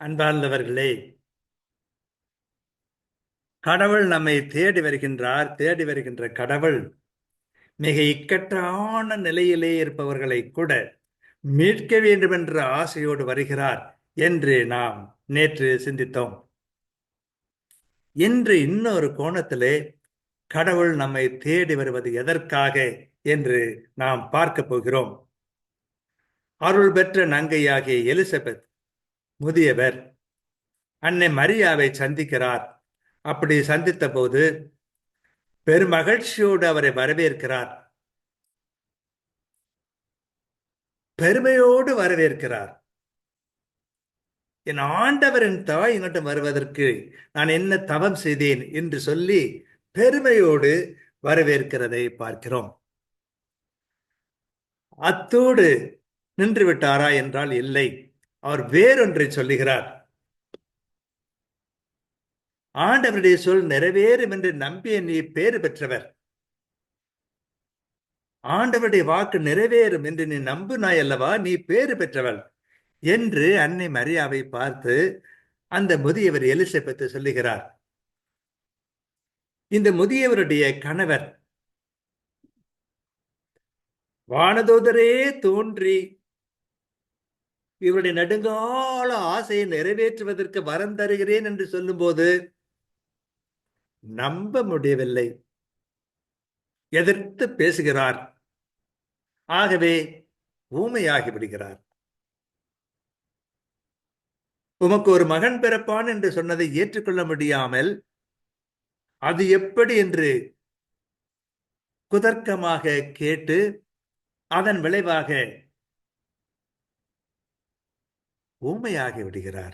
அன்பார்ந்தவர்களே, கடவுள் நம்மை தேடி வருகின்றார். தேடி வருகின்ற கடவுள் மிக இக்கட்டான நிலையிலே இருப்பவர்களை கூட மீட்க வேண்டும் என்ற ஆசையோடு வருகிறார் என்று நாம் நேற்று சிந்தித்தோம். இன்று இன்னொரு கோணத்திலே கடவுள் நம்மை தேடி வருவது எதற்காக என்று நாம் பார்க்க போகிறோம். அருள் பெற்ற நங்கையாகிய எலிசபெத் முதியவர் அன்னை மரியாவை சந்திக்கிறார். அப்படி சந்தித்த போது பெருமகிழ்ச்சியோடு அவரை வரவேற்கிறார். பெருமையோடு வரவேற்கிறார். என் ஆண்டவரின் தாய் என்னிடம் வருவதற்கு நான் என்ன தவம் செய்தேன் என்று சொல்லி பெருமையோடு வரவேற்கிறதை பார்க்கிறோம். அத்தோடு நின்று விட்டாரா என்றால் இல்லை. அவர் வேறொன்றை சொல்லுகிறார். ஆண்டவருடைய சொல் நிறைவேறும் என்று நம்பிய நீ பேறு பெற்றவர். ஆண்டவருடைய வாக்கு நிறைவேறும் என்று நீ நம்புனாய் அல்லவா, நீ பேறு பெற்றவள் என்று அன்னை மரியாவை பார்த்து அந்த முதியவர் எலிசபெத் சொல்லுகிறார். இந்த முதியவருடைய கணவர் வானதூதரே தோன்றி இவருடைய நெடுங்கால ஆசையை நிறைவேற்றுவதற்கு வரம் தருகிறேன் என்று சொல்லும் போது நம்ப முடியவில்லை. எதிர்த்து பேசுகிறார். ஆகவே ஊமையாகி விடுகிறார். உமக்கு ஒரு மகன் பிறப்பான் என்று சொன்னதை ஏற்றுக்கொள்ள முடியாமல் அது எப்படி என்று குதர்க்கமாக கேட்டு அதன் விளைவாக ஊமையாகி விடுகிறார்.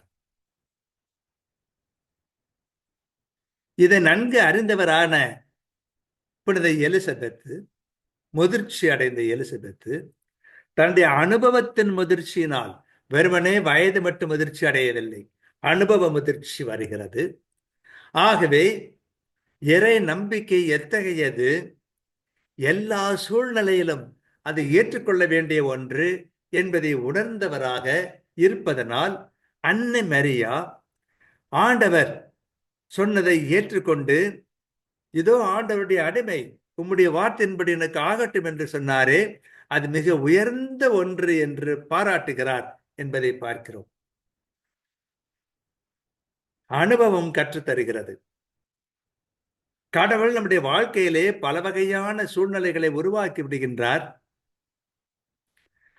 இதை நன்கு அறிந்தவரான புனித எலிசபெத், முதிர்ச்சி அடைந்த எலிசபெத் தன்னுடைய அனுபவத்தின் முதிர்ச்சியினால், வெறுமனே வயது மட்டும் முதிர்ச்சி அடையவில்லை, அனுபவ முதிர்ச்சி வருகிறது. ஆகவே இறை நம்பிக்கை எத்தகையது, எல்லா சூழ்நிலையிலும் அதை ஏற்றுக்கொள்ள வேண்டிய ஒன்று என்பதை உணர்ந்தவராக இருப்பதனால் அன்னை மரியா ஆண்டவர் சொன்னதை ஏற்றுக்கொண்டு, இதோ ஆண்டவருடைய அடிமை, உம்முடைய வார்த்தையின்படி எனக்கு ஆகட்டும் என்று சொன்னாரே, அது மிக உயர்ந்த ஒன்று என்று பாராட்டுகிறார் என்பதை பார்க்கிறோம். அனுபவம் கற்றுத்தருகிறது. கடவுள் நம்முடைய வாழ்க்கையிலே பல வகையான சூழ்நிலைகளை உருவாக்கி விடுகின்றார்.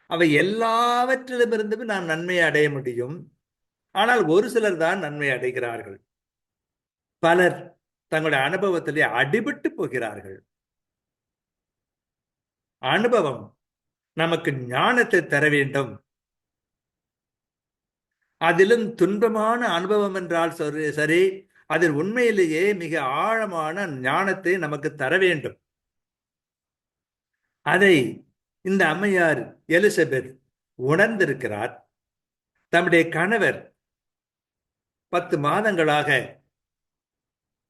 அவை எல்லாவற்றிலுமிருந்து நாம் நன்மையை அடைய முடியும். ஆனால் ஒரு சிலர் தான் நன்மை அடைகிறார்கள். பலர் தங்களுடைய அனுபவத்திலே அடிபட்டு போகிறார்கள். அனுபவம் நமக்கு ஞானத்தை தர வேண்டும். அதிலும் துன்பமான அனுபவம் என்றால் சரி, அதில் உண்மையிலேயே மிக ஆழமான ஞானத்தை நமக்கு தர வேண்டும். அதை இந்த அம்மையார் எலிசபெத் உணர்ந்திருக்கிறார். தம்முடைய கணவர் 10 மாதங்களாக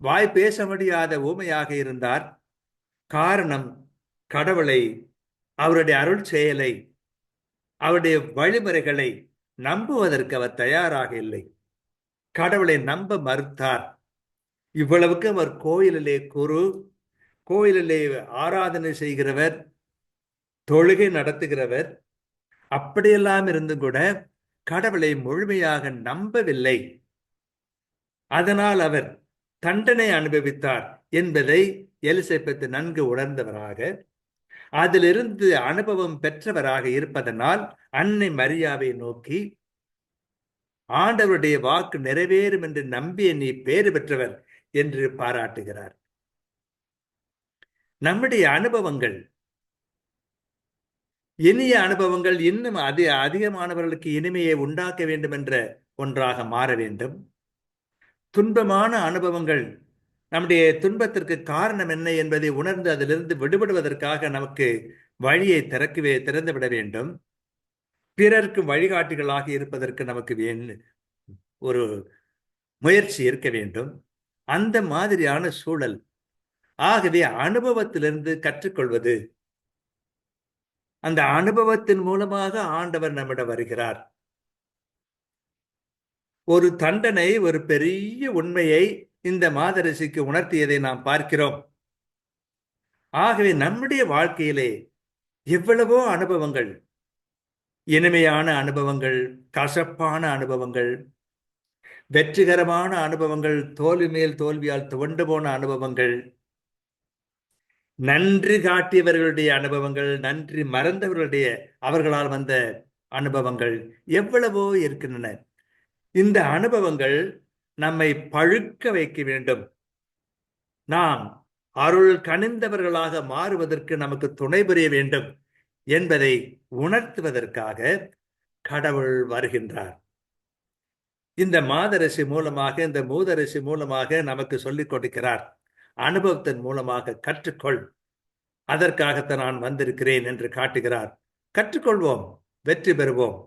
வாய் பேச முடியாத ஊமையாக இருந்தார். காரணம், கடவுளை, அவருடைய அருள் செயலை, அவருடைய வழிமுறைகளை நம்புவதற்கு அவர் தயாராக இல்லை. கடவுளை நம்ப மறுத்தார். இவ்வளவுக்கு அவர் கோயிலிலே குரு, கோயிலிலே ஆராதனை செய்கிறவர், தொழுகை நடத்துகிறவர், அப்படியெல்லாம் இருந்தும் கூட கடவுளை முழுமையாக நம்பவில்லை. அதனால் அவர் தண்டனை அனுபவித்தார் என்பதை எலிசபெத் நன்கு உணர்ந்தவராக, அதிலிருந்து அனுபவம் பெற்றவராக இருப்பதனால் அன்னை மரியாவை நோக்கி, ஆண்டவருடைய வாக்கு நிறைவேறும் என்று நம்பிய நீ பேறு பெற்றவர் என்று பாராட்டுகிறார். நம்முடைய அனுபவங்கள், இனிய அனுபவங்கள் இன்னும் அதிகமானவர்களுக்கு இனிமையை உண்டாக்க வேண்டும் என்ற ஒன்றாக மாற வேண்டும். துன்பமான அனுபவங்கள் நம்முடைய துன்பத்திற்கு காரணம் என்ன என்பதை உணர்ந்து அதிலிருந்து விடுபடுவதற்காக நமக்கு வழியை திறந்துவிட வேண்டும். பிறருக்கு வழிகாட்டிகளாக இருப்பதற்கு நமக்கு ஒரு முயற்சி இருக்க வேண்டும். அந்த மாதிரியான சூழல். ஆகவே அனுபவத்திலிருந்து கற்றுக்கொள்வது, அந்த அனுபவத்தின் மூலமாக ஆண்டவர் நம்மிடம் வருகிறார். ஒரு தண்டனை ஒரு பெரிய உண்மையை இந்த மாதரிசிக்கு உணர்த்தியதை நாம் பார்க்கிறோம். ஆகவே நம்முடைய வாழ்க்கையிலே எவ்வளவோ அனுபவங்கள், இனிமையான அனுபவங்கள், கசப்பான அனுபவங்கள், வெற்றிகரமான அனுபவங்கள், தோல்வி மேல் தோல்வியால் துவண்டு போன அனுபவங்கள், நன்றி காட்டியவர்களுடைய அனுபவங்கள், நன்றி மறந்தவர்களுடைய அவர்களால் வந்த அனுபவங்கள் எவ்வளவோ இருக்கின்றன. இந்த அனுபவங்கள் நம்மை பழுக்க வைக்க வேண்டும். நாம் அருள் கனிந்தவர்களாக மாறுவதற்கு நமக்கு துணை புரிய வேண்டும் என்பதை உணர்த்துவதற்காக கடவுள் வருகின்றார். இந்த மாதரசி மூலமாக, இந்த மூதரசி மூலமாக நமக்கு சொல்லிக் கொடுக்கிறார். அனுபவத்தின் மூலமாக கற்றுக்கொள், அதற்காகத்தான் நான் வந்திருக்கிறேன் என்று காட்டுகிறார். கற்றுக்கொள்வோம், வெற்றி பெறுவோம்.